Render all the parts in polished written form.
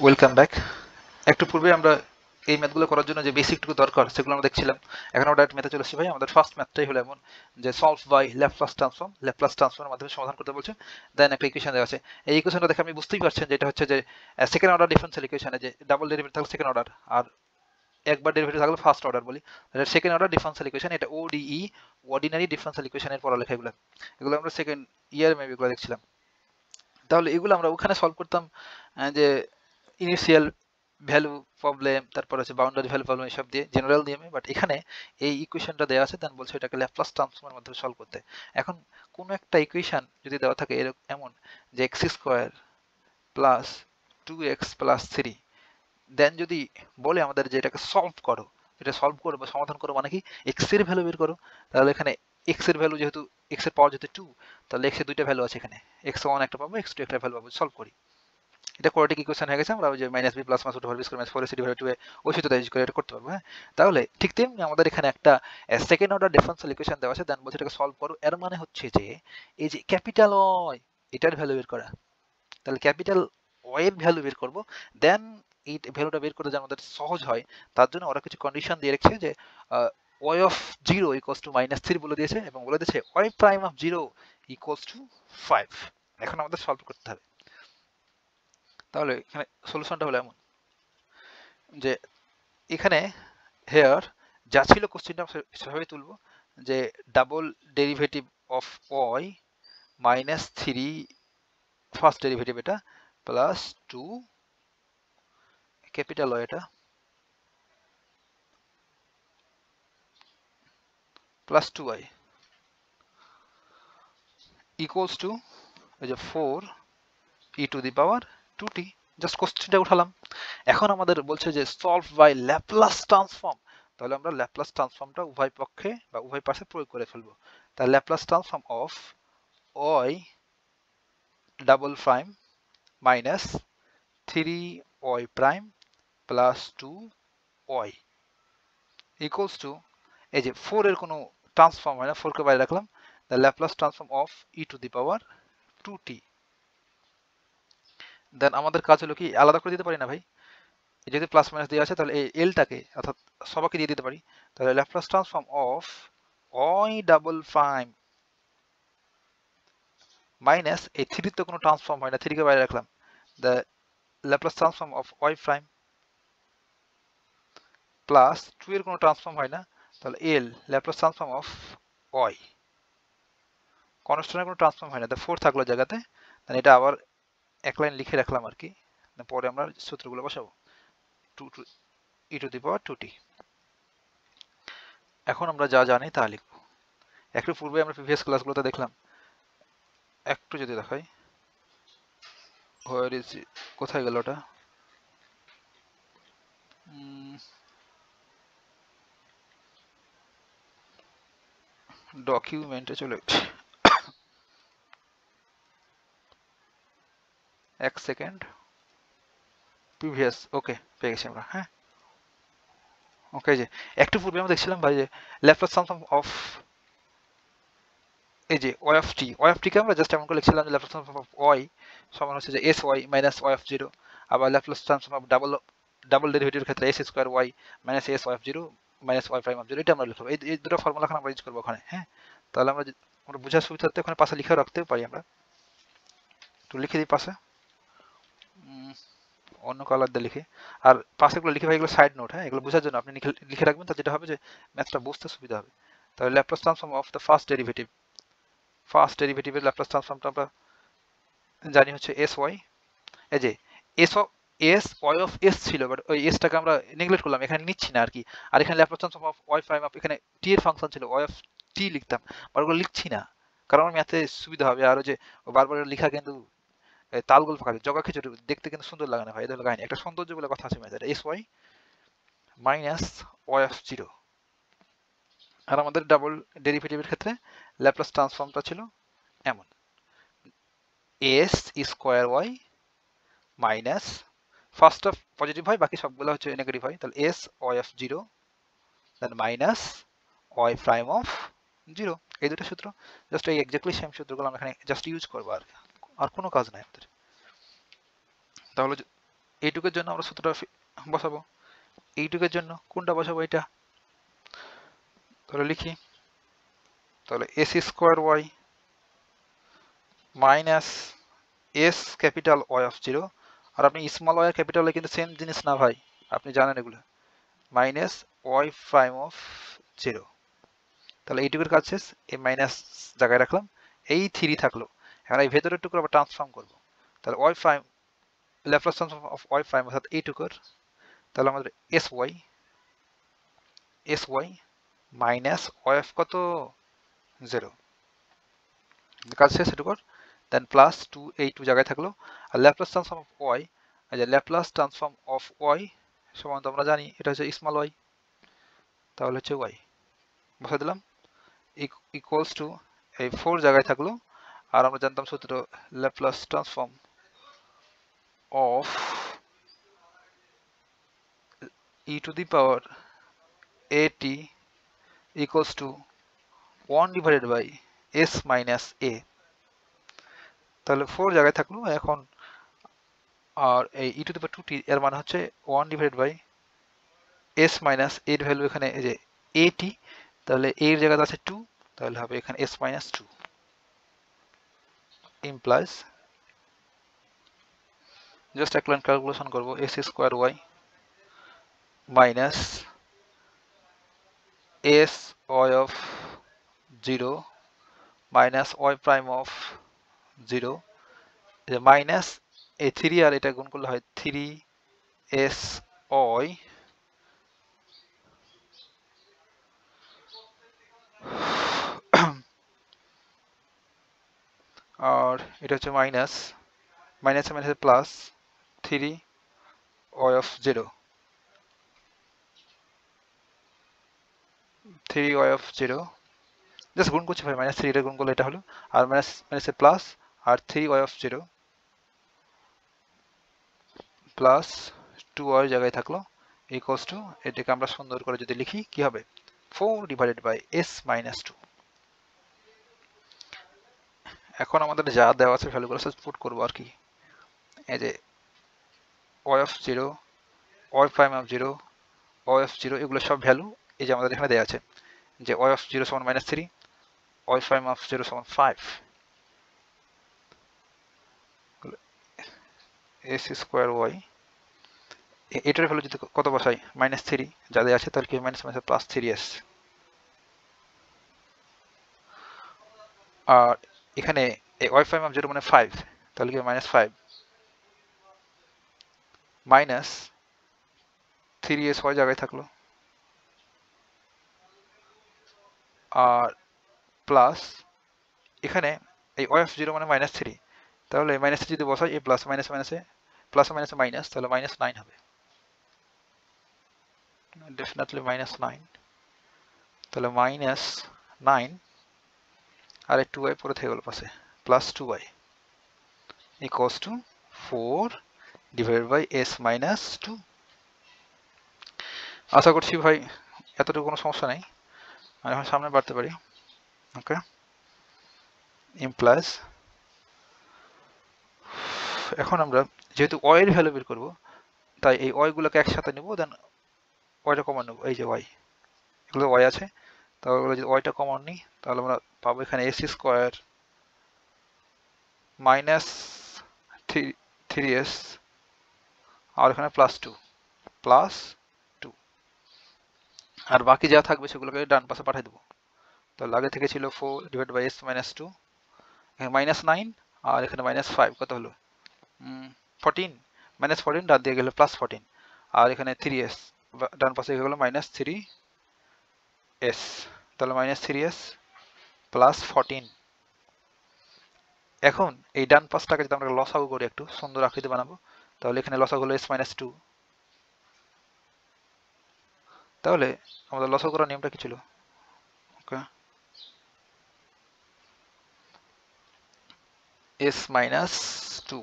Welcome back. একটু পূর্বে আমরা এই ম্যাথগুলো করার জন্য যে বেসিকটুকু দরকার সেগুলো আমরা দেখছিলাম। এখন আমরা ডাইরেক্ট ম্যাথে চলে এসেছি ভাই। আমাদের ফার্স্ট ম্যাথটাই হলো এমন যে সলভ বাই ল্যাপ্লাস ট্রান্সফর্মের মাধ্যমে সমাধান করতে বলছে। দেন একটা ইকুয়েশন দেওয়া আছে। এই ইকুয়েশনটা দেখে আপনি বুঝতেই পারছেন যে এটা হচ্ছে যে সেকেন্ড অর্ডার ডিফারেন্সিয়াল ইকুয়েশনে যে ডাবল ডেরিভেটিভ থাকলে সেকেন্ড অর্ডার আর একবার ডেরিভেটিভ থাকলে ফার্স্ট অর্ডার বলি। এটা সেকেন্ড অর্ডার ডিফারেন্সিয়াল ইকুয়েশন, এটা ওডিই অর্ডিনারি ডিফারেন্সিয়াল ইকুয়েশনের পড়ালেখা এগুলো। এগুলো আমরা সেকেন্ড ইয়ার মেবি এগুলো দেখছিলাম। তাহলে এগুলো আমরা ওখানে সলভ করতাম যে ইনিশিয়াল ভ্যালু প্রবলেম, তারপর হচ্ছে বাউন্ডারি ভ্যালু প্রবলেম, এসব দিয়ে জেনারেল নিয়মে। বাট এখানে এই ইকুয়েশনটা দেওয়া আছে, দেন বলছে এটাকে ল্যাপ্লাস ট্রান্সফর্মের মাধ্যমে সলভ করতে। এখন কোনো একটা ইকুয়েশন যদি দেওয়া থাকে এরকম এমন যে x square plus 2x plus 3, দেন যদি বলে আমাদের যে এটাকে সলভ করো, এটা সলভ করো বা সমাধান করো মানে কি এক্স এর ভ্যালু বের করো। তাহলে এখানে এক্স এর ভ্যালু যেহেতু এক্স এর পাওয়ার যেহেতু 2, তাহলে এক্স এর দুইটা ভ্যালু আছে, এখানে x1 একটা পাবো, x2 একটা ভ্যালু পাবো। সলভ করি, এটা কোয়াড্রেটিক ইকুয়েশন হয়ে গেছে। আমরা ওই যে minus B plus minus root over B square minus 4ac divided 2a ওই সূত্রটা ইউজ করে এটা করতে পারবো। হ্যাঁ, তাহলে ঠিক তেমনি আমাদের এখানে একটা সেকেন্ড অর্ডার ডিফারেন্সিয়াল ইকুয়েশন দেওয়া আছে, দেন বলছে এটাকে সলভ করো। এর মানে হচ্ছে যে এই যে ক্যাপিটাল ওয়াই এটার ভ্যালু বের করা। তাহলে ক্যাপিটাল ওয়াই এর ভ্যালু বের করব, দেন এই ভ্যালুটা বের করতে যেন আমাদের সহজ হয় তার জন্য ওরা কিছু কন্ডিশন দিয়ে রেখেছে যে ওয়াই অফ 0 ইকুয়ালস টু -3 বলে দিয়েছে এবং বলে দিয়েছে Y prime of 0 equals to 5। এখন আমাদের সলভ করতে হবে। তাহলে এখানে সলিউশনটা হলো এমন যে এখানে হেয়ার যা ছিল কোশ্চেনটা সেভাবে তুলব যে double derivative of Y -3 first derivative এটা প্লাস 2 ক্যাপিটাল ওয়াই এটা প্লাস 2y ইকুয়ালস টু এই যে 4 e to the power 2t। Just কোশ্চেনটা উঠালাম। এখন আমাদের বলছে যে সলভ বাই ল্যাপ্লাস ট্রান্সফর্ম। তাহলে আমরা ল্যাপ্লাস ট্রান্সফর্মটা উভয় পক্ষে বা উভয় পাশে প্রয়োগ করে ফেলবো। তাহলে Laplace transform of Y double prime minus 3y prime plus 2y equals to এই যে 4 এর কোনো ট্রান্সফর্ম হয় না, 4 কে বাইরে রাখলাম। The Laplace transform of e to the power 2t। দেন আমাদের কাজ হলো কি আলাদা করে দিতে পারি না ভাই, যদি প্লাস মাইনাস দেওয়া আছে তাহলে এই এলটাকে অর্থাৎ সবাইকে দিয়ে দিতে পারি। তাহলে Laplace transform of Y double prime minus এই 3 তো কোনো ট্রান্সফর্ম হয় না, 3 কে বাইরে রাখলাম। The Laplace transform of y prime plus 2 এর কোনো ট্রান্সফর্ম হয় না, তাহলে L Laplace transform of y কনস্ট্যান্টের কোনো ট্রান্সফর্ম হয় না, 4 থাকলো জায়গাতে। তাহলে এটা আবার এক লাইন লিখে রাখলাম আর কি, পরে আমরা সূত্রগুলো বসাবো। 2 e to the power 2t। এখন আমরা যা জানি তা লিখব। একটু পূর্বে আমরা প্রিভিয়াস ক্লাসগুলোতে দেখলাম, একটু যদি দেখাই হোয়ার ইজ কোথায় গেল ওটা, ডকুমেন্টে চলে গেছে। এক সেকেন্ড, প্রিভিয়াস, ওকে পেয়ে গেছি আমরা। হ্যাঁ, ওকে। যে একটু পূর্বে আমরা দেখছিলাম ভাই যে ল্যাপ্লাস ট্রান্সফর্ম অফ এই যে ওয়াই অফ টি কে আমরা জাস্ট এমন করে লিখছিলাম যে ল্যাপ্লাস ট্রান্সফর্ম অফ ওয়াই সমান হচ্ছে যে s Y minus Y of 0। আবার ল্যাপ্লাস ট্রান্সফর্ম অফ ডাবল ডেরিভেটিভের ক্ষেত্রে s square Y minus s Y of 0 minus Y prime of 0, এটা আমরা লিখবো। এই দুটো ফর্মুলা এখন আমরা ইউজ করবো ওখানে। হ্যাঁ, তাহলে আমরা বোঝার সুবিধার্থে ওখানে পাশে লিখে রাখতেও পারি। আমরা একটু লিখে দিই পাশে অন্য কালার দিয়ে লিখে, আর পাশেগুলো লিখে ভাই এগুলো সাইড নোট। হ্যাঁ, এগুলো বোঝার জন্য আপনি লিখে রাখবেন, তাহলে যেটা হবে যে ম্যাথটা বুঝতে সুবিধা হবে। তাহলে Laplace transform of the first ডেরিভেটিভের ল্যাপ্লাস ট্রান্সফর্মটা আমরা জানি হচ্ছে এস ওয়াই। এই যে এস ওয়াই অফ এস ছিল, বাট ওই এসটাকে আমরা নেগলেক্ট করলাম, এখানে নিচ্ছি না আর কি। আর এখানে Laplace transform of y prime of, এখানে টি এর ফাংশন ছিল, ওয়াই অফ টি লিখতাম, বাট ওগুলো লিখছি না কারণ আমার ম্যাথে সুবিধা হবে। আর যে বারবার লেখা কিন্তু তালগোল ফাঁকা জগা খিচুড়ি দেখতে কিন্তু সুন্দর লাগে না ভাই। এটা হলো কাহিনী, একটা সৌন্দর্য বলে কথা আছে ম্যাথের। S Y minus Y of 0। আর আমাদের ডাবল ডেরিভেটিভের ক্ষেত্রে ল্যাপ্লাস ট্রান্সফর্মটা ছিল এমন এস স্কোয়ার ওয়াই মাইনাস, ফার্স্টটা পজিটিভ হয় বাকি সবগুলো হচ্ছে নেগেটিভ হয়, তাহলে S Y of 0 then minus Y prime of 0। এই দুটো সূত্র জাস্ট এই এক্স্যাক্টলি সেম সূত্রগুলো আমরা এখানে জাস্ট ইউজ করবো, আর কোনো কাজ নাই আমাদের। তাহলে এইটুকের জন্য আমরা সূত্রটা বসাবো। এইটুকের জন্য কোনটা বসাবো? এটা। তাহলে লিখি, তাহলে S square Y minus S capital Y of zero, আর আপনি স্মল ওয়াই ক্যাপিটাল ওয়াই কিন্তু সেম জিনিস না ভাই, আপনি জানেন এগুলো, minus Y prime of zero. তাহলে এইটুকুর কাজ শেষ, এই মাইনাস জায়গায় রাখলাম, এই থ্রি থাকলো। এখন এই ভেতরের টুকু আবার ট্রান্সফর্ম করবো, তাহলে y prime Laplace transform of y prime অর্থাৎ এইটুকুর, তাহলে আমাদের s Y minus Y of কত? জিরো। কাজ শেষ এটুকুর। দেন প্লাস টু, এই টু জায়গায় থাকলো, আর ল্যাপ্লাস ট্রান্সফর্ম অফ ওয়াই, যে ল্যাপ্লাস ট্রান্সফর্ম অফ ওয়াই সমান তো আমরা জানি এটা হচ্ছে স্মল ওয়াই, তাহলে হচ্ছে ওয়াই বসা দিলাম ইকুয়ালস টু, এই 4 জায়গায় থাকলো, আর আমরা জানতাম সূত্র Laplace transform of E to the power at equals to 1 divided by s minus a। তাহলে 4 জায়গায় থাকলো এখন, আর এই ই টু দি পাওয়ার 2t এর মান হচ্ছে 1 divided by s minus a এর ভ্যালু এখানে এই যে at, তাহলে a এর জায়গাতে আছে 2, তাহলে হবে এখানে s minus 2 implies, জাস্ট এক লাইন ক্যালকুলেশন করব, s square y minus s y of 0 minus y prime of 0, minus এই 3 আর এটা গুণ করলে হয় 3s y আর এটা হচ্ছে মাইনাস মাইনাসে plus 3 y of 0, 3 y of 0, just গুণ করছি ভাই, মাইনাস 3 এটা গুণ করলে এটা হলো, আর মাইনাসে প্লাস, আর 3 y of 0 প্লাস 2y জায়গায় থাকলো ইকুয়ালস টু, এটাকে আমরা সুন্দর করে যদি লিখি কি হবে? 4 ডিভাইডেড বাই s মাইনাস 2। এখন আমাদের যা দেওয়া আছে ভ্যালুগুলো সব পুট করবো আর কি, এই যে y of 0, y prime of 0, y of 0 এগুলো সব ভ্যালু এই যে আমাদের এখানে দেওয়া আছে, যে y of 0 সমান মাইনাস 3, y প্রাইম অফ 0 সমান 5, s স্কোয়ার y এটার ভ্যালু যদি কত বসাই মাইনাস 3 যা দেওয়া আছে, তাহলে কি মাইনাস মাইনাস প্লাস 3s, আর এখানে y প্রাইম অফ 0 মানে 5, তাহলে কি মাইনাস 5 মাইনাস 3s y জায়গায় থাকলো, আর প্লাস এখানে এই y অফ 0 মানে মাইনাস 3, তাহলে মাইনাস 3 যদি বসাই এই প্লাস মাইনাস মাইনাসে প্লাস মাইনাসে মাইনাস, তাহলে মাইনাস 9 হবে, ডেফিনেটলি মাইনাস 9, তাহলে মাইনাস 9 আর এই 2y পরে থেকে গেল পাশে, plus 2y equals to 4 divided by s minus 2। আশা করছি ভাই এতটুকু কোনো সমস্যা নেই, আমি এখন সামনে বাড়তে পারি। ওকে, ইমপ্লাইজ, এখন আমরা যেহেতু y এর ভ্যালু বের করব, তাই এই y গুলোকে একসাথে নেব, দেন yটা কমন নেব, এই যে y, এগুলো y আছে, তাহলে যদি yটা কমন নিই তাহলে আমরা পাবো এখানে s স্কয়ার মাইনাস 3s, আর এখানে প্লাস 2, আর বাকি যা থাকবে সেগুলোকে ডান পাশে পাঠিয়ে দেবো। তাহলে আগে থেকে ছিল 4 ডিভাইড বাই s মাইনাস 2, এখানে মাইনাস 9, আর এখানে মাইনাস 5, কত হলো 14, মাইনাস 14 ডান দিয়ে গেলে প্লাস 14, আর এখানে 3s ডান পাশে গেল মাইনাস 3s, তাহলে মাইনাস 3s প্লাস 14। এখন এই ডান পাশটাকে যদি আমরা লসাগু করি, একটু সুন্দর আকৃতি বানাবো, তাহলে এখানে লসাগু হলো s মাইনাস 2, তাহলে আমাদের লসাগু করার নিয়মটা কি ছিল? ওকে, s মাইনাস 2,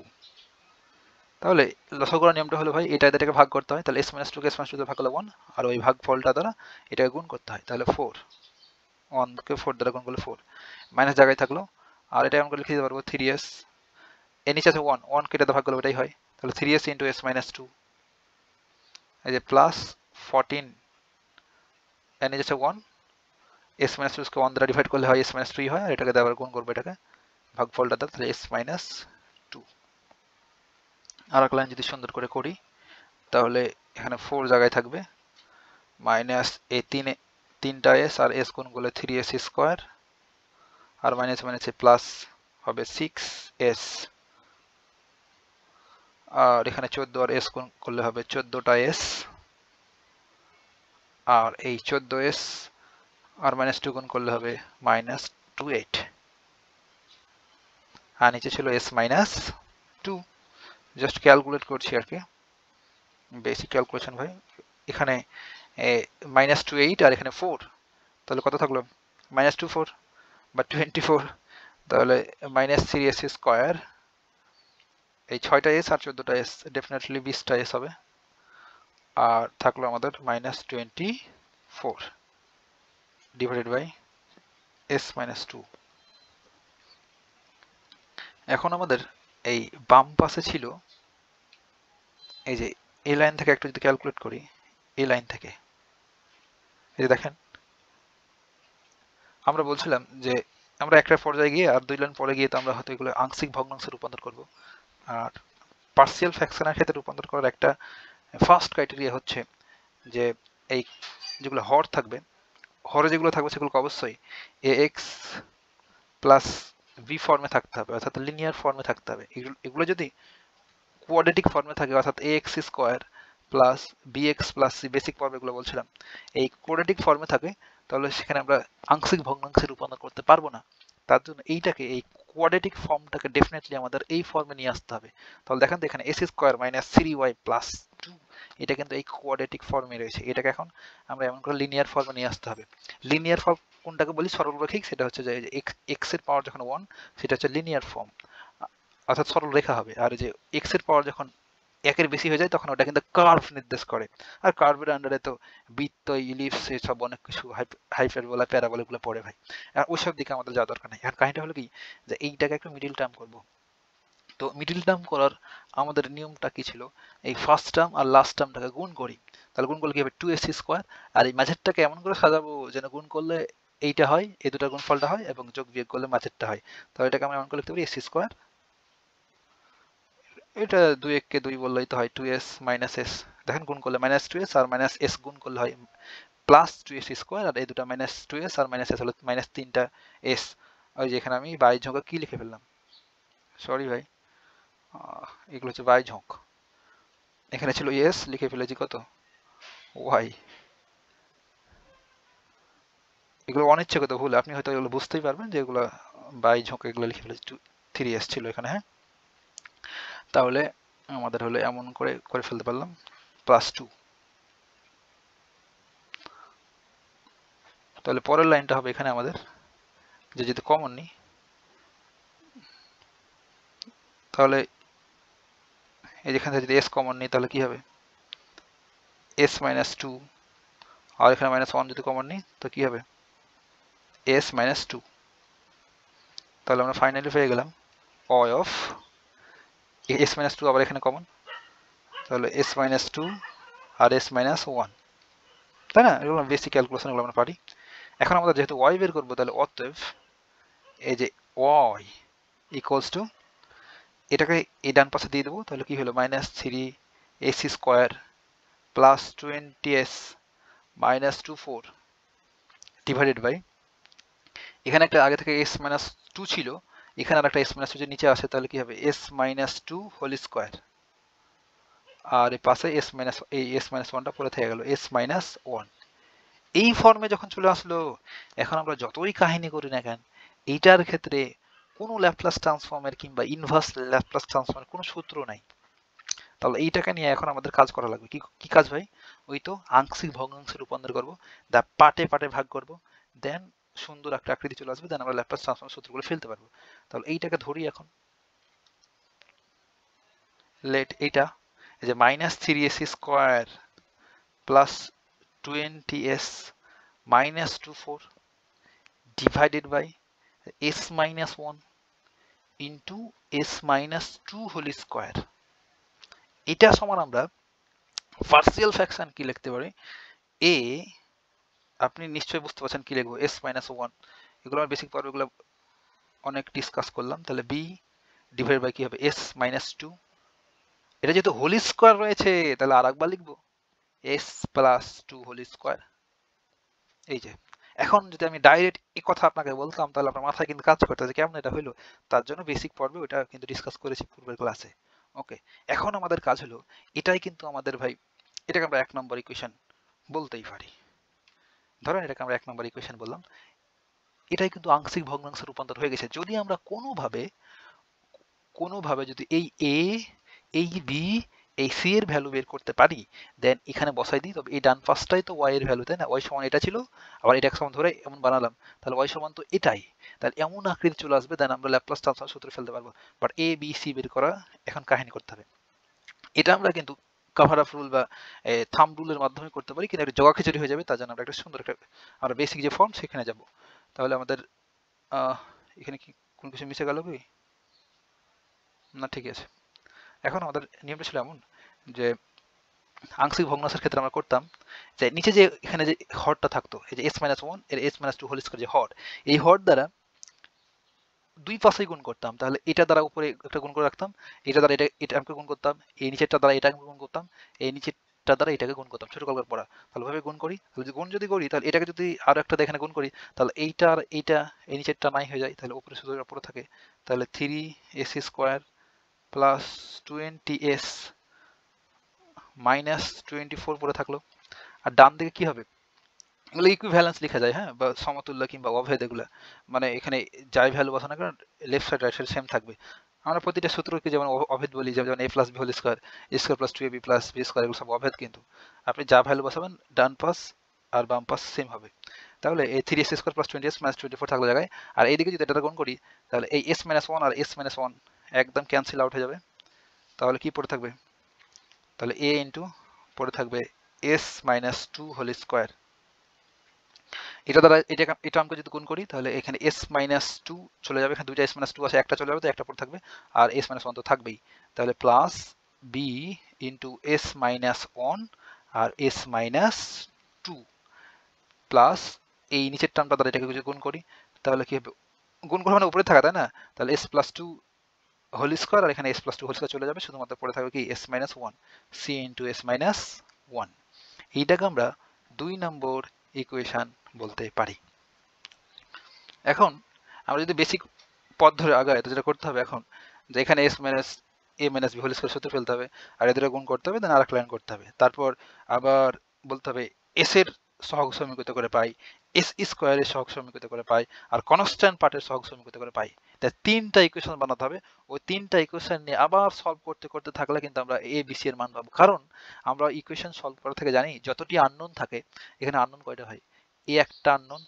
তাহলে লসাগু করার নিয়মটা হলো ভাই এটা এটাকে ভাগ করতে হয়, তাহলে s মাইনাস 2 কে s মাইনাস 2 দিয়ে ভাগ করলে 1, আর ওই ভাগফলটা দ্বারা এটাকে গুণ করতে হয়, তাহলে 4, 1 কে 4 দ্বারা গুণ করলে 4, মাইনাস জায়গায় থাকলো, আর এটা এমন করে লিখে দিতে পারবো 3s, এর নিচে আছে 1 কেটে ভাগ করলে ওটাই হয়, তাহলে 3s ইন্টু s মাইনাস 2, এই যে plus 14 n is 1, s minus 2 কে 1 দ্বারা ডিভাইড করলে হয় s মাইনাস 3 হয়, আর এটাকে আবার গুণ করবো, এটাকে ভাগফলটা দাও, তাহলে s মাইনাস 2। আর এক লাইন যদি সুন্দর করে করি তাহলে এখানে 4 জায়গায় থাকবে, মাইনাস এই তিনটা s আর s গুণ করলে 3s স্কোয়ার, আর মাইনাস মাইনাসে প্লাস হবে 6s, আর এখানে 14 আর s গুণ করলে হবে 14টা s, আর এই 14s আর মাইনাস 2 গুণ করলে হবে মাইনাস 28, আর নিচে ছিল s মাইনাস 2। জাস্ট ক্যালকুলেট করছি আর কি, বেসিক ক্যালকুলেশন ভাই। এখানে মাইনাস 28 আর এখানে 4, তাহলে কত থাকলো মাইনাস 24 বা 24, তাহলে মাইনাস 3s স্কোয়ার, এই 6টা s আর 14টা s, ডেফিনেটলি 20টা s হবে, আর থাকলো আমাদের minus 24 divided by s minus 2। এখন আমাদের এই বাম পাশে ছিল, এই যে এই লাইন থেকে একটু যদি ক্যালকুলেট করি, এই লাইন থেকে, এই যে দেখেন আমরা বলছিলাম যে আমরা একটা পর্যায়ে গিয়ে আর 2 লাইন পরে গিয়ে তো আমরা হয়তো এগুলো আংশিক ভগ্নাংশে রূপান্তর করব, আর পার্সিয়াল ফ্র্যাকশনের ক্ষেত্রে রূপান্তর করার একটা ফার্স্ট ক্রাইটেরিয়া হচ্ছে যে এই যেগুলো হর থাকবে, হরে যেগুলো থাকবে সেগুলোকে অবশ্যই ax প্লাস বি ফর্মে থাকতে হবে, অর্থাৎ লিনিয়ার ফর্মে থাকতে হবে। এগুলো যদি কোয়াড্রেটিক ফর্মে থাকে, অর্থাৎ ax square plus bx plus c, basic form এগুলো বলছিলাম, এই কোয়াড্রেটিক ফর্মে থাকে, তাহলে সেখানে আমরা আংশিক ভগ্নাংশে রূপান্তর করতে পারবো না। তার জন্য এইটাকে, এই কোয়াড্রেটিক ফর্মটাকে ডেফিনেটলি আমাদের এই ফর্মে নিয়ে আসতে হবে। তাহলে দেখেন তো এখানে s square minus 3y plus 2, এটা কিন্তু এই কোয়াড্রেটিক ফর্মে রয়েছে। এটাকে এখন আমরা এমন করে লিনিয়ার ফর্মে নিয়ে আসতে হবে। লিনিয়ার ফর্ম কোনটাকে বলি, সরলরৈখিক, সেটা হচ্ছে যে x এর পাওয়ার যখন 1, সেটা হচ্ছে লিনিয়ার ফর্ম, অর্থাৎ সরল রেখা হবে। আর যে x এর পাওয়ার যখন 1 বেশি হয়ে যায় তখন ওটা কিন্তু কার্ভ নির্দেশ করে, আর কার্ভের আন্ডারে তো বৃত্ত, ইলিপস, এসব অনেক কিছু, হাইপারবোলা, প্যারাবোলা এগুলো পড়ে ভাই, আর ওইসব দিকে আমাদের যাওয়া দরকার নেই। এখন কাহিনীটা হলো কি, যে এইটাকে একটা মিডিল টার্ম করবো। তো মিডিল টার্ম করার আমাদের নিয়মটা কি ছিল, এই ফার্স্ট টার্ম আর লাস্ট টার্মটাকে গুণ করি, তাহলে গুণ করলে কি হবে 2s স্কোয়ার, আর এই মাঝেরটাকে এমন করে সাজাবো যেন গুণ করলে এইটা হয়, এই দুটার গুণফলটা হয়, এবং যোগ বিয়োগ করলে মাঝেরটা হয়। তাহলে এটাকে আমরা এমন করে লিখতে পারি s স্কোয়ার, এটা 2 কে 2 বললেই তো হয় 2s মাইনাস s, দেখেন গুণ করলে মাইনাস 2s আর মাইনাস s গুণ করলে হয় প্লাস 2s স্কোয়ার, আর এই দুটো মাইনাস 2s আর মাইনাস s হলো মাইনাস 3টা s। ওই যে এখানে আমি বাই ঝোঁকা কি লিখে ফেললাম, সরি ভাই, এগুলো হচ্ছে বাই ঝোঁক, এখানে ছিল s, লিখে ফেলেছি কত y, এগুলো অনিচ্ছাকৃত ভুল, আপনি হয়তো এগুলো বুঝতেই পারবেন যে এগুলো বাই ঝোঁক, এগুলো লিখে ফেলেছি 3s ছিল এখানে, হ্যাঁ। তাহলে আমাদের হলো এমন করে করে ফেলতে পারলাম প্লাস 2। তাহলে পরের লাইনটা হবে এখানে আমাদের, যে যদি কমন নিই, তাহলে এই যেখান থেকে যদি s কমন নিই তাহলে কি হবে s মাইনাস 2, আর এখানে মাইনাস 1 যদি কমন নিই তো কি হবে s মাইনাস 2। তাহলে আমরা ফাইনালি পেয়ে গেলাম y অফ s মাইনাস 2, আবার এখানে কমন, তাহলে s মাইনাস 2 আর s মাইনাস 1, তাই না? এগুলো বেসিক ক্যালকুলেশন, এগুলো আমরা পারি। এখন আমরা যেহেতু y বের করবো, তাহলে অতএব এই যে y ইকুয়ালস টু, এটাকে এই ডান পাশে দিয়ে দেবো, তাহলে কি হলো minus 3s square plus 20s minus 24 divided by, এখানে একটা আগে থেকে s মাইনাস 2 ছিল, এখানে আর একটা s মাইনাস 2 যদি নিচে আসে তাহলে কি হবে s মাইনাস 2 হোল স্কোয়ার, আর এই পাশে s মাইনাস, এই s মাইনাস 1টা পরে থেকে গেল s মাইনাস 1। এই ফর্মে যখন চলে আসলো, এখন আমরা যতই কাহিনী করি না কেন, এইটার ক্ষেত্রে কোনো ল্যাপ্লাস ট্রান্সফর্মের কিংবা ইনভার্স ল্যাপ্লাস ট্রান্সফর্মের কোনো সূত্র নাই। তাহলে এইটাকে নিয়ে এখন আমাদের কাজ করা লাগবে। কি কাজ ভাই? ওই তো আংশিক ভগ্নাংশে রূপান্তর করব, দা পার্টে পার্টে ভাগ করব, দেন সুন্দর একটা আকৃতি চলে আসবে, দেন আমরা ল্যাপ্লাস ট্রান্সফর্ম সূত্রগুলো ফেলতে পারবো। তাহলে এইটাকে ধরি এখন, লেট এইটা, এই যে minus 3s square plus 20s minus 24 divided by s minus 1 into s minus 2 whole square. এটা সমান আমরা পার্সিয়াল ফ্র্যাকশন কি লিখতে পারি, এ, আপনি নিশ্চয়ই বুঝতে পারছেন কি লিখবো, এস মাইনাস ওয়ান, এগুলো আমার বেসিক পর্বগুলো অনেক ডিসকাস করলাম। তাহলে বি ডিভাইড বাই কি হবে, এস মাইনাস টু, এটা যেহেতু হোল স্কোয়ার রয়েছে তাহলে আর একবার লিখবো s plus two whole square. এই যে এখন যদি আমি ডাইরেক্ট এই কথা আপনাকে বলতাম তাহলে আপনার মাথায় কিন্তু কাজ করতে যে কেমন এটা হইলো, তার জন্য বেসিক পর্বে ওটা কিন্তু ডিসকাস করেছি পূর্বের ক্লাসে। ওকে, এখন আমাদের কাজ হলো, এটাই কিন্তু আমাদের ভাই, এটাকে আমরা 1 নম্বর ইকুয়েশন বলতেই পারি। ধরেন এটাকে আমরা 1 নম্বর ইকুয়েশন বললাম, এটাই কিন্তু আংশিক ভগ্নাংশে রূপান্তর হয়ে গেছে। যদি আমরা কোনোভাবে যদি এই এ, এই বি, এই সি এর ভ্যালু বের করতে পারি, দেন এখানে বসাই দিই, তবে এই ডান পাশটাই তো ওয়াই এর ভ্যালু, তাই না? ওয়াই সমান এটা ছিল, আবার এটা সমান ধরে এমন বানালাম, তাহলে ওয়াই সমান তো এটাই, তাহলে এমন আকৃতি চলে আসবে, দেন আমরা ল্যাপ্লাস ট্রান্সফর্ম সূত্র ফেলতে পারবো। বাট এ বি সি বের করা এখন কাহিনী করতে হবে। এটা আমরা কিন্তু কাভার আপ রুল বা থাম্ব রুলের মাধ্যমে করতে পারি, কিন্তু একটা জগা খিচুড়ি হয়ে যাবে। তার জন্য আমরা একটা সুন্দর একটা আমরা বেসিক যে ফর্ম সেখানে যাব। তাহলে আমাদের এখানে কি কোন কিছু মিশে গেল কি না? ঠিক আছে, এখন আমাদের নিয়মটা ছিল এমন যে আংশিক ভগ্নাংশের ক্ষেত্রে আমরা করতাম যে নিচে যে এখানে যে হরটা থাকতো, এই যে এস মাইনাস ওয়ান এর s minus two whole square যে হর, এই হর দ্বারা দুই পাশেই গুণ করতাম। তাহলে এটা দ্বারা উপরে একটা গুণ করে রাখতাম, এটা দ্বারা এটা আমাকে গুণ করতাম, এই নিচেরটা দ্বারা এটাকে গুণ করতাম, এই নিচেরটা দ্বারা এটাকে গুণ করতাম, ছোট করার পড়া। তাহলে ভাবে গুণ করি, তাহলে গুণ যদি করি তাহলে এটাকে যদি আরো একটা এখানে গুণ করি, তাহলে এইটা আর এইটা এই নিচেরটা নাই হয়ে যায়, তাহলে উপরে শুধু উপরে থাকে। তাহলে 3s square plus 20s minus 24 পড়ে থাকলো। আর ডান দিকে কি হবে, এগুলো ইকুইভ্যালেন্স লেখা যায়, হ্যাঁ, বা সমতুল্য কিংবা অভেদ, এগুলো মানে এখানে যাই ভ্যালু বসানো কারণ left side right side same থাকবে। আমরা প্রতিটা সূত্রকে যেমন অভেদ বলি, যেমন এ plus B whole square, A square plus two A B plus B square, এগুলো সব অভেদ, কিন্তু আপনি যা ভ্যালু বসাবেন ডান পাশ আর বাম পাশ সেম হবে। তাহলে এই 3s square plus 20s minus 24 থাকলো জায়গায়, আর এইদিকে যদি এটা গুণ করি তাহলে এই s মাইনাস ওয়ান আর s মাইনাস ওয়ান একদম ক্যান্সেল আউট হয়ে যাবে। তাহলে কি পড়ে থাকবে, তাহলে a ইন্টু পড়ে থাকবে s minus two whole square. এটা দ্বারা এটা আমাকে যদি গুণ করি তাহলে এখানে s মাইনাস টু চলে যাবে, এখানে দুইটা s মাইনাস টু আছে, একটা চলে যাবে তো একটা পড়ে থাকবে, আর s মাইনাস ওয়ান তো থাকবেই। তাহলে plus B into s minus one আর s মাইনাস টু প্লাস এই নিচের টার্মটা দ্বারা এটাকে যদি গুণ করি তাহলে কি হবে, গুণ করে মানে উপরে থাকা, তাই না? তাহলে s plus two whole square আর এখানে s plus two whole square চলে যাবে, শুধুমাত্র পড়ে থাকবে কি s minus one, c into s minus one. এইটাকে আমরা 2 নম্বর ইকুয়েশন বলতে পারি। এখন আমরা যদি বেসিক পথ ধরে আগাই তো যেটা করতে হবে এখন, যে এখানে s minus a minus b whole square সূত্র ফেলতে হবে, আর এদের গুণ করতে হবে, দেন আরেকটা লাইন করতে হবে। তারপর আবার বলতে হবে s এর সহগ সমীকৃত করে পাই, s স্কয়ারের সহগ সমীকৃত করে পাই, আর কনস্ট্যান্ট পার্টের সহগ সমীকৃত করে পাই। তাই তিনটা ইকুয়েশন বানাতে হবে। ওই তিনটা ইকুয়েশন নিয়ে আবার সলভ করতে করতে থাকলে কিন্তু আমরা a b c এর মান পাবো। কারণ আমরা ইকুয়েশন সলভ করা থেকে জানি যতটি আননোন থাকে, এখানে আননোন কয়টা হয়, a একটা আননোন,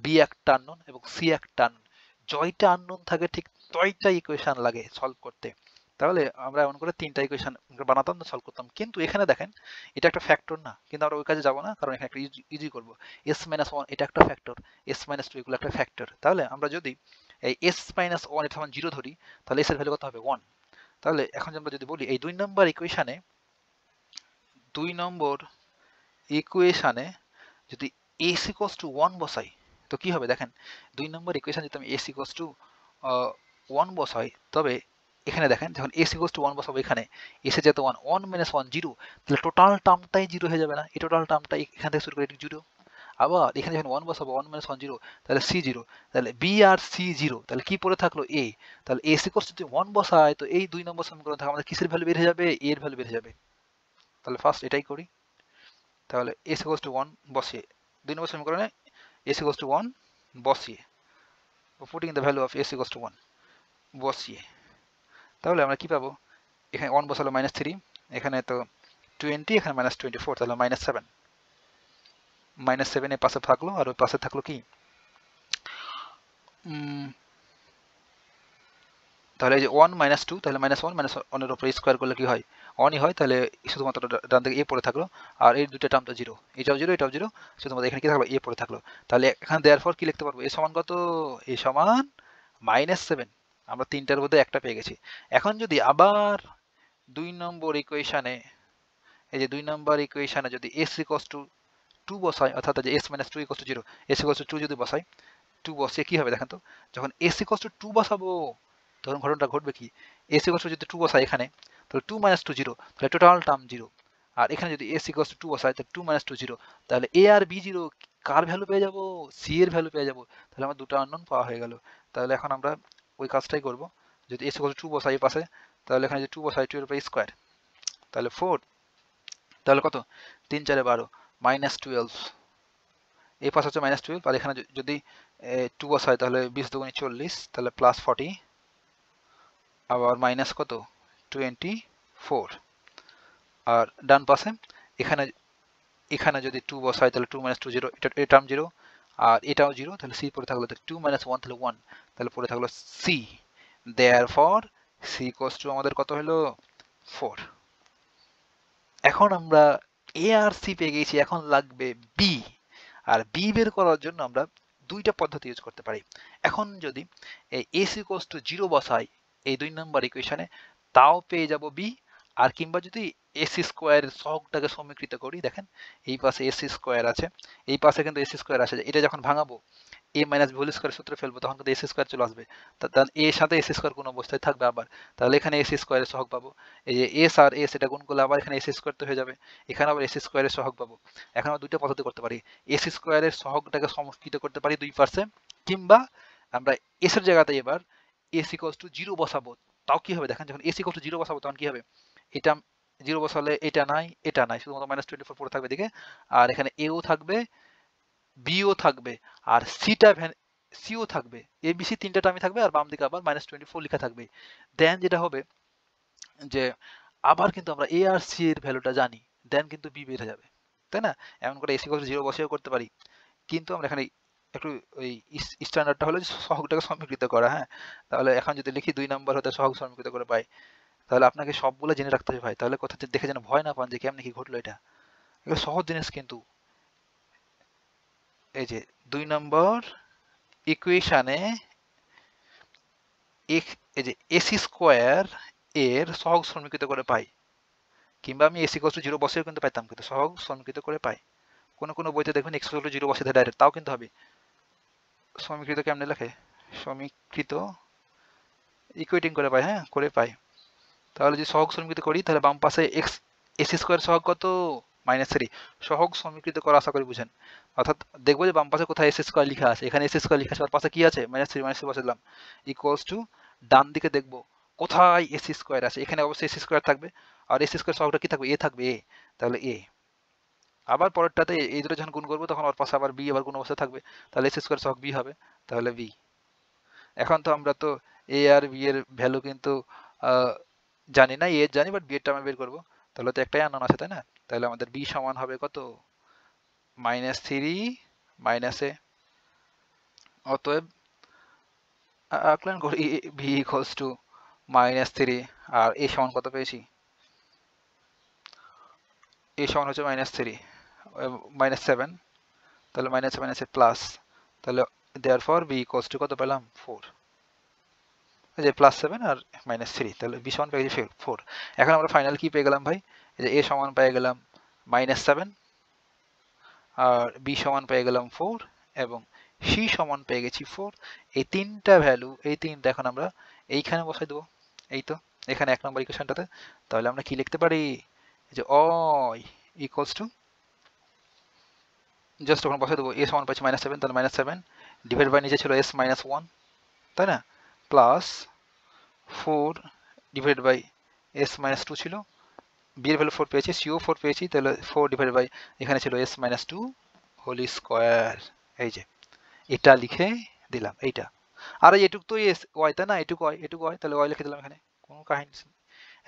বি একটা আননোন এবং সি একটা আননোন। জয়টা আননোন থাকে ঠিক তয়টা ইকুয়েশন লাগে সলভ করতে। তাহলে আমরা এমন করে তিনটা ইকুয়েশন বানাতাম, সলভ করতাম। কিন্তু এখানে দেখেন এটা একটা ফ্যাক্টর না, কিন্তু আমরা ওই কাজে যাবো না, কারণ এখানে একটা ইজি করবো। এস মাইনাস ওয়ান এটা একটা ফ্যাক্টর, এস মাইনাস টু এগুলো একটা ফ্যাক্টর। তাহলে আমরা যদি এই এস মাইনাস ওয়ান এটা সমান জিরো ধরি তাহলে এস এর ভ্যালু কত হবে, ওয়ান। তাহলে এখন আমরা যদি বলি এই 2 নম্বর ইকুয়েশনে যদি এস ইকুয়ালস টু 1 বসাই তো কি হবে দেখেন, 2 নম্বর ইকুয়েশন যদি আমি এস ইকুয়ালস টু 1 বসাই, তবে এখানে দেখেন যখন এস ইকুয়ালস টু 1 বসাবো, এখানে এস এর যেহেতু 1 1 মাইনাস 1 জিরো, তাহলে টোটাল টার্মটাই জিরো হয়ে যাবে না? এই টোটাল টার্মটাই এখান থেকে শুরু করে এটি জিরো। আবার এখানে যখন 1 বসাবো 1 মাইনাস 1 জিরো, তাহলে সি জিরো, তাহলে বি আর সি জিরো, তাহলে কি পড়ে থাকলো এ। তাহলে এস ইকুয়ালস টু 1 বসায় তো এই 2 নম্বর সমীকরণ থেকে আমাদের কিসের ভ্যালু বের হয়ে যাবে, এর ভ্যালু বের হয়ে যাবে। তাহলে ফার্স্ট এটাই করি। তাহলে s equals to 1 বসিয়ে 2 নম্বর সমীকরণে s equals to 1 বসিয়ে, putting the value of s equals to 1 বসিয়ে, তাহলে আমরা কি পাবো, এখানে 1 বসালো -3, এখানে তো 20, এখানে -24, তাহলে -7, -7 এর পাশে থাকলো, আর ওই পাশে থাকলো কি, তাহলে এই যে 1 -2, তাহলে -1 এর উপরে স্কয়ার করলে কি হয়, 1ই হয়। তাহলে শুধুমাত্র ডান দিকে a পড়ে থাকলো, আর এই দুটো টার্ম তো জিরো, এটাও জিরো এটাও জিরো, শুধুমাত্র এখানে কি থাকলো, a পড়ে থাকলো। তাহলে এখানে দেয়ারফর কি লিখতে পারবো, a সমান কত, a সমান -7। আমরা তিনটার মধ্যে একটা পেয়ে গেছি। এখন যদি আবার 2 নম্বর ইকুয়েশনে এই যে 2 নম্বর ইকুয়েশনে যদি s ইকুয়ালস টু 2 বসাই, অর্থাৎ যে s - 2 equals to 0, s equals to 2 যদি বসাই, 2 বসিয়ে কি হবে দেখেন তো, যখন s ইকুয়ালস টু 2 বসাবো তখন ঘটনাটা ঘটবে কি, s ইকুয়ালস টু যদি 2 বসাই এখানে, তাহলে 2 - 2 0, তাহলে টোটাল টার্ম 0। আর এখানে যদি s ইকুয়ালস টু 2 বসাই, তাহলে 2 - 2 0, তাহলে a আর b 0, কার ভ্যালু পেয়ে যাব, c এর ভ্যালু পেয়ে যাব। তাহলে আমার দুটো আননোন পাওয়া হয়ে গেল। তাহলে এখন আমরা ওই কাজটাই করব, যদি s ইকুয়ালস টু 2 বসাই এই পাশে, তাহলে এখানে যদি 2 বসাই 2 এর উপর স্কয়ার, তাহলে 4, তাহলে কত, 3 4 12 -12, এই পাশে হচ্ছে -12, আর এখানে যদি 2 বসাই তাহলে 20 দুগুণে 40, তাহলে +40, আবার মাইনাস কত, 24। আর ডান পাশে এখানে এখানে যদি 2 বসাই তাহলে 2 - 2 0, এটা এই টার্ম 0, আর এটাও 0, তাহলে c পড়ে থাকলো 2 - 1, তাহলে 1, তাহলে পড়ে থাকলো c। Therefore c equals to আমাদের কত হলো, 4। এখন আমরা a আর c পেয়ে গেছি, এখন লাগবে b। আর b বের করার জন্য আমরা দুইটা পদ্ধতি ইউজ করতে পারি। এখন যদি এই s ইকুয়ালস টু 0 বসাই এই 2 নম্বর ইকুয়েশনে, তাও পেয়ে যাব b। আর কিংবা যদি s স্কয়ারের সহগটাকে সমীকৃত করি, দেখেন এই পাশে s স্কয়ার আছে, এই পাশে কিন্তু s স্কয়ার আসে, এটা যখন ভাঙাবো a minus b whole square সূত্রে ফেলবো, তখন কিন্তু s স্কয়ার চলে আসবে। তাহলে a এর সাথে s স্কয়ার কোন অবস্থায় থাকবে আবার, তাহলে এখানে s স্কয়ারের সহগ পাবো। এই যে s আর s এটা গুণ করলে আবার এখানে s স্কয়ার তো হয়ে যাবে, এখানে আবার s স্কয়ারের সহগ পাবো। এখন আমরা দুইটা পদ্ধতি করতে পারি, s স্কয়ারের সহগটাকে সমষ্টিত করতে পারি 2 পাশে, কিংবা আমরা s এর জায়গাতে এবার s ইকুয়ালস টু 0 বসাবো। তাও কি হবে দেখেন, যখন s ইকুয়ালস টু 0 বসাবো তখন কি হবে, এটা 0 বসালে এটা নাই, এটা নাই, শুধুমাত্র -24 পড়ে থাকবে দিকে, আর এখানে a ও থাকবে, b ও থাকবে, আর c ও থাকবে, a b c তিনটা টার্মই থাকবে, আর বাম দিকে আবার -24 লেখা থাকবে। দেন যেটা হবে যে আবার কিন্তু আমরা a আর c এর ভ্যালুটা জানি, দেন কিন্তু b বের হয়ে যাবে, তাই না? এমন করে s ইকুয়ালস টু 0 বসিয়েও করতে পারি, কিন্তু আমরা এখানে একটু ওই স্ট্যান্ডার্ডটা হলো যে সহগটাকে সমীকৃত করা। হ্যাঁ, তাহলে এখন যদি লিখি 2 নাম্বার হতে সহগ সমীকৃত করে পাই, তাহলে আপনাকে সবগুলো জেনে রাখতে হবে ভাই, তাহলে কোথা থেকে দেখে যেন ভয় না পান যে কেমনে কি ঘটলো। এটা এগুলো সহজ জিনিস কিন্তু। এই যে 2 নম্বর ইকুয়েশনে এই যে এস স্কোয়ার এর সহগ সমীকৃত করে পাই, কিংবা আমি এস ইকুয়ালস টু 0 বসেও কিন্তু পাইতাম, কিন্তু সহগ সমীকৃত করে পাই। কোনো বইতে দেখবেন এক্স ইকুয়াল টু 0 বসে ডাইরেক্ট, তাও কিন্তু হবে। সমীকৃত কেমনে লেখে, সমীকৃত ইকুয়েটিং করে পাই, হ্যাঁ করে পাই। তাহলে যদি সহগ সমীকৃত করি, তাহলে বাম পাশে এক্স এস স্কোয়ার সহগ কত, -3। সহগ সমীকৃত করা আশা করি বুঝেন। অর্থাৎ দেখবো যে বাম পাশে কোথায় এস স্কোয়ার লেখা আছে, এখানে এস স্কোয়ার লেখা আছে, আর পাশে কি আছে, -3 বসে দিলাম, ইকুয়ালস টু ডান দিকে দেখবো কোথায় এস স্কোয়ার আছে, এখানে অবশ্যই এস স্কোয়ার থাকবে, আর এস স্কোয়ার সহগটা কি থাকবে, এ থাকবে, এ, তাহলে এ। আবার পরেরটাতে এই দুটো যখন গুণ করবো, তখন ওর পাশে আবার বি আবার কোন অবস্থায় থাকবে, তাহলে এস স্কোয়ার সহগ বি হবে, তাহলে বি। এখন তো আমরা তো এ আর বি এর ভ্যালু কিন্তু জানি না, এ জানি, বাট বি এরটা আমরা বের করবো, তাহলে তো একটাই আননোন আছে, তাই না? তাহলে আমাদের বি সমান হবে কত, -3 - a। অতএব আঁকলেন করি বি ইকুয়ালস টু -3, আর এ সমান কত পেয়েছি, এ সমান হচ্ছে -3 -7, তাহলে -7 আছে প্লাস, তাহলে দেয়ারফর বি ইকুয়ালস টু কত পেলাম, 4। এই যে +7 আর -3, তাহলে বি সমান পেয়ে গেছি 4। এখন আমরা ফাইনাল কি পেয়ে গেলাম ভাই, এই যে এ সমান পেয়ে গেলাম -7, আর বি সমান পেয়ে গেলাম 4, এবং সি সমান পেয়ে গেছি 4। এই তিনটা ভ্যালু, এই তিনটা এখন আমরা এইখানে বসাই দেবো, এই তো এখানে 1 নম্বর ইকুয়েশনটাতে। তাহলে আমরা কি লিখতে পারি, যে অয় ইকুয়ালস টু, জাস্ট ওখানে বসাই দেবো, এ সমান পাচ্ছি -7, তাহলে -7 ডিভাইড বাই নিচে ছিল s - 1, তাই না, প্লাস 4 ডিভাইড বাই s - 2 ছিল, বি এর ভ্যালু 4 পেয়েছি, সিও 4 পেয়েছি, তাহলে 4 ডিভাইড বাই এখানে ছিল s - 2 হোল স্কয়ার। এই যে এটা লিখে দিলাম এইটা, আর এটুক তো এস ওয়াই, তাই না, এটুক ওয়াই, তাহলে ওয়াই লিখে দিলাম এখানে, কোনো কাহিনী নেই।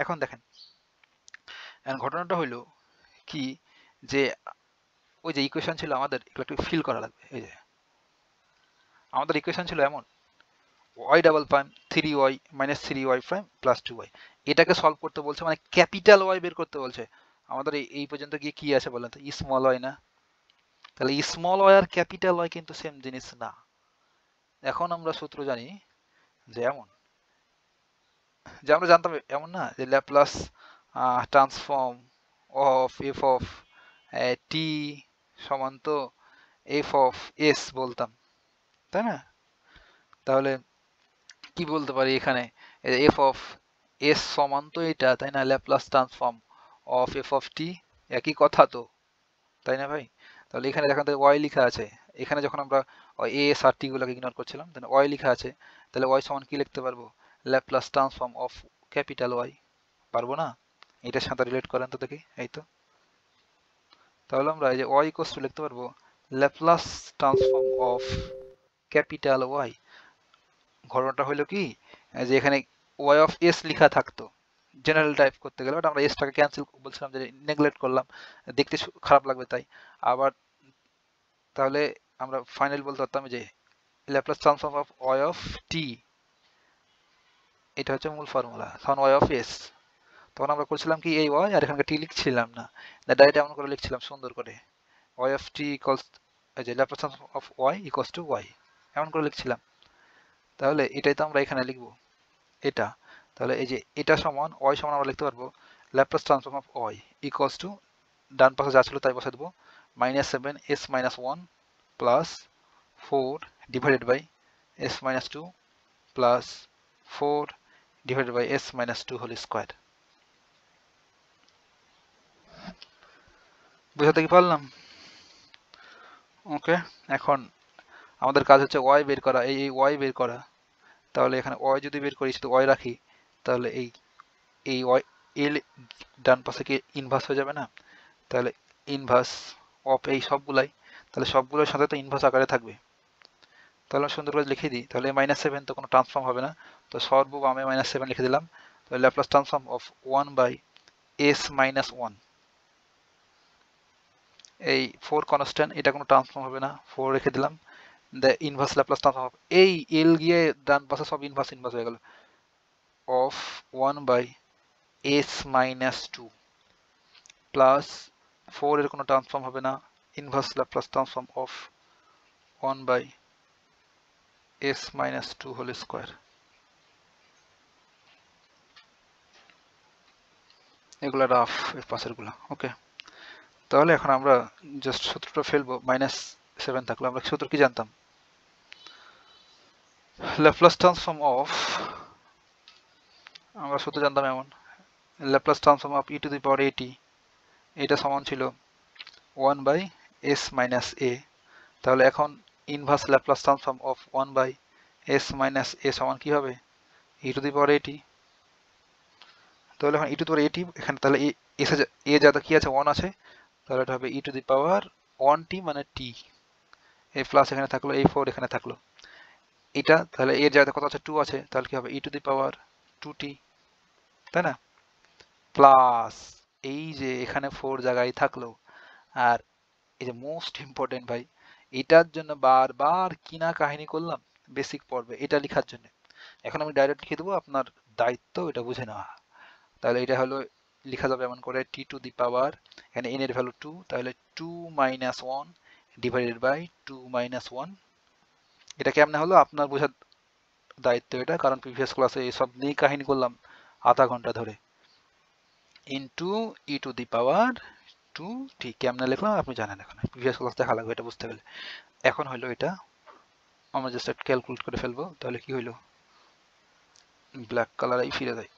এখন দেখেন, এখন ঘটনাটা হইলো কি, যে ওই যে ইকুয়েশন ছিল আমাদের, এগুলো একটু ফিল করা লাগবে। এই যে আমাদের ইকুয়েশন ছিল এমন, y double prime 3y - 3y prime plus 2y, এটাকে সলভ করতে বলছে, মানে ক্যাপিটাল ওয়াই বের করতে বলছে। আমাদের এই পর্যন্ত গিয়ে কি আছে বলেন তো, স্মল ওয়াই না, তাহলে স্মল ওয়াই আর ক্যাপিটাল ওয়াই কিন্তু সেম জিনিস না। এখন আমরা সূত্র জানি যে এমন, যে আমরা জানতাম এমন না, যে Laplace transform of F of T সমান তো এফ অফ এস বলতাম, তাই না? তাহলে কি বলতে পারি এখানে, এফ অফ এস সমান তো এটা, তাই না? Laplace transform of F of T, একই কথা তো, তাই না ভাই? তাহলে এখানে যখন ওয়াই লেখা আছে, এখানে যখন আমরা এ এস আর টি গুলোকে ইগনোর করছিলাম, তাহলে ওয়াই লেখা আছে, তাহলে ওয়াই সমান কি লিখতে পারবো? Laplace transform of capital Y, পারবো না? এটার সাথে রিলেট করেন তো দেখি, এই তো। তাহলে আমরা এই যে ওয়াই ইকুয়ালস টু লিখতে পারবো Laplace transform of capital Y. ঘটনাটা হলো কি, যে এখানে ওয়াই অফ এস লেখা থাকতো জেনারেল টাইপ করতে গেলে, বাট আমরা এসটাকে ক্যান্সেল বলছিলাম যে নেগলেক্ট করলাম, দেখতে খারাপ লাগবে তাই। আবার তাহলে আমরা ফাইনাল বলতে পারতাম যে Laplace transform of Y of T, এটা হচ্ছে মূল ফর্মুলা, তখন ওয়াই অফ এস, তখন আমরা করছিলাম কি এই ওয়াই আর এখানকার টি লিখছিলাম না, ডাইরেক্ট এমন করে লিখছিলাম সুন্দর করে, ওয়াই অফ টি ইকুয়ালস, এই যে Laplace transform of Y equals to y, এমন করে লিখছিলাম। তাহলে এটাই তো আমরা এখানে লিখবো, এটা। তাহলে এই যে এটা সমান ওয়াই সমান আমরা লিখতে পারবো Laplace transform of Y equals to, ডান পাশে যা ছিল তাই বসে দেবো, -7 s minus 1 plus 4 divided by s minus 2 plus 4 divided by s minus 2 whole square. বুঝাতে কি পারলাম? ওকে, এখন আমাদের কাজ হচ্ছে ওয়াই বের করা, এই ওয়াই বের করা। তাহলে এখানে ওয়াই যদি বের করি শুধু ওয়াই রাখি, তাহলে এই ওয়াই এল ডান পাশে কি ইনভার্স হয়ে যাবে না? তাহলে ইনভার্স অফ এই সবগুলাই, তাহলে সবগুলোর সাথে তো ইনভার্স আকারে থাকবে। তাহলে আমি সুন্দর করে লিখে দিই, তাহলে -7 তো কোনো ট্রান্সফর্ম হবে না, তো সর্ববামে -7 লিখে দিলাম। তাহলে Laplace transform of 1 by s minus 1, এই 4 কনস্ট্যান্ট, এটা কোনো ট্রান্সফর্ম হবে না, 4 রেখে দিলাম। The inverse Laplace transform of, এই এল গিয়ে ডান পাশে সব ইনভার্স ইনভার্স হয়ে গেল, of 1 by s minus 2 plus 4 এর কোনো ট্রান্সফর্ম হবে না, inverse Laplace transform of 1 by s minus 2 whole square. এগুলো রাফ এর পাশের গুলো, ওকে। তাহলে এখন আমরা জাস্ট সূত্রটা ফেলবো, -7 থাকলে আমরা সূত্র কি জানতাম? ল্যাপ্লাস ট্রান্সফর্ম অফ, আমরা সূত্র জানতাম এমন, Laplace transform of E to the power A T, এটা সমান ছিল 1 বাই s মাইনাস এ। তাহলে এখন inverse Laplace transform of 1 by s minus A সমান কি হবে? ই টু দি পাওয়ার এটি। তাহলে এখন ই টু দি পাওয়ার এটি এখানে, তাহলে এ যাতে কি আছে 1 আছে, তাহলে এটা হবে ই টু দি পাওয়ার 1t মানে টি, এই প্লাস এখানে থাকলো, এই 4 এখানে থাকলো, এটা তাহলে এর জায়গাতে কত আছে 2 আছে, তাহলে কি হবে ই টু দি পাওয়ার 2t, তাই না? প্লাস এই যে এখানে 4 জায়গায় থাকলো, আর এই যে মোস্ট ইম্পর্টেন্ট ভাই, এটার জন্য বারবার কিনা কাহিনী করলাম বেসিক পর্বে এটা লেখার জন্য, এখন আমি ডাইরেক্ট লিখে দেবো, আপনার দায়িত্ব এটা বুঝে নেওয়া। তাহলে এটা হলো লেখা যাবে এমন করে, টি টু দি পাওয়ার, এখানে n এর ভ্যালু 2, তাহলে 2 মাইনাস 1 ডিভাইডেড বাই 2 মাইনাস 1। এটা কেমনে হলো আপনার বোঝার দায়িত্ব এটা, কারণ প্রিভিয়াস ক্লাসে এইসব নিয়ে কাহিনী করলাম আধা ঘন্টা ধরে। Into E to the power 2t, কেমনে লিখলাম আপনি জানেন, এখন প্রিভিয়াস ক্লাস দেখা লাগবে এটা বুঝতে গেলে। এখন হলো এটা আমরা জাস্ট ক্যালকুলেট করে ফেলবো, তাহলে কি হইলো, ব্ল্যাক কালারেই ফিরে যাই,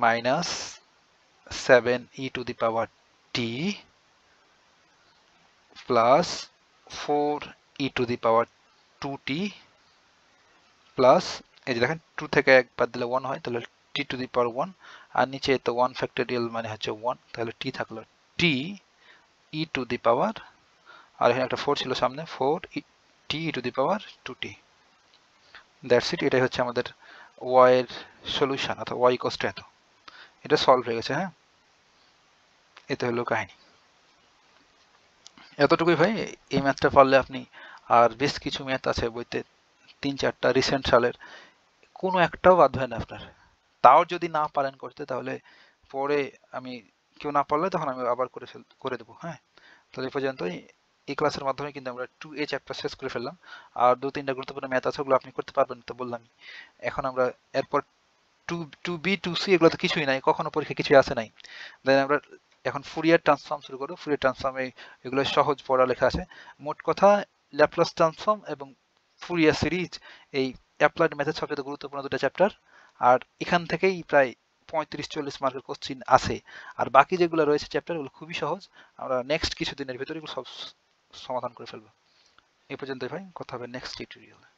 -7 E to the power T plus 4 E to the power 2t plus, এই যে দেখেন 2 থেকে 1 বাদ দিলে 1 হয়, তাহলে টি টু দি পাওয়ার 1, আর নিচে তো 1 ফ্যাক্টোরিয়াল মানে হচ্ছে 1, তাহলে টি থাকলো টি ই টু দি পাওয়ার, আর এখানে একটা 4 ছিল সামনে, 4 টি ই to the power 2t। That's it, এটাই হচ্ছে আমাদের ওয়াই এর সলিউশন, অথবা ওয়াই ইকুয়ালস টু এত। এটা সলভ হয়ে গেছে, হ্যাঁ, এতে হলো কাহিনী। এতটুকুই ভাই, এই ম্যাথটা পারলে আপনি, আর বেশ কিছু ম্যাথ আছে বইতে 3-4টা রিসেন্ট সালের, কোনো একটাও বাদ হয় না আপনার। তাও যদি না পারেন করতে, তাহলে পরে আমি, কেউ না পারলে তখন আমি আবার করে দেবো, হ্যাঁ। তাহলে এই পর্যন্তই, এই ক্লাসের মাধ্যমে কিন্তু আমরা 2A চ্যাপ্টার শেষ করে ফেললাম, আর 2-3টা গুরুত্বপূর্ণ ম্যাথ আছে ওগুলো আপনি করতে পারবেন তো বললাম। এখন আমরা এরপর টু বি টু সি এগুলো তো কিছুই নাই, কখনো পরীক্ষা কিছুই আসে নাই। দেন আমরা এখন ফুরিয়ার ট্রান্সফর্ম শুরু করবো। ফুরিয়ার ট্রান্সফর্মে এগুলো সহজ পড়ালেখা আছে। মোট কথা ল্যাপ্লাস ট্রান্সফর্ম এবং ফুরিয়ার সিরিজ এই অ্যাপ্লাইড ম্যাথের সবচেয়ে গুরুত্বপূর্ণ দুটো চ্যাপ্টার। আর এখান থেকেই প্রায় 35-40 মার্কের কোশ্চিন আছে। আর বাকি যেগুলো রয়েছে চ্যাপ্টার ওগুলো খুবই সহজ, আমরা নেক্সট কিছুদিনের ভিতরে এগুলো সব সমাধান করে ফেলবো। এই পর্যন্তই ভাই, কথা হবে নেক্সট টিউটোরিয়ালে।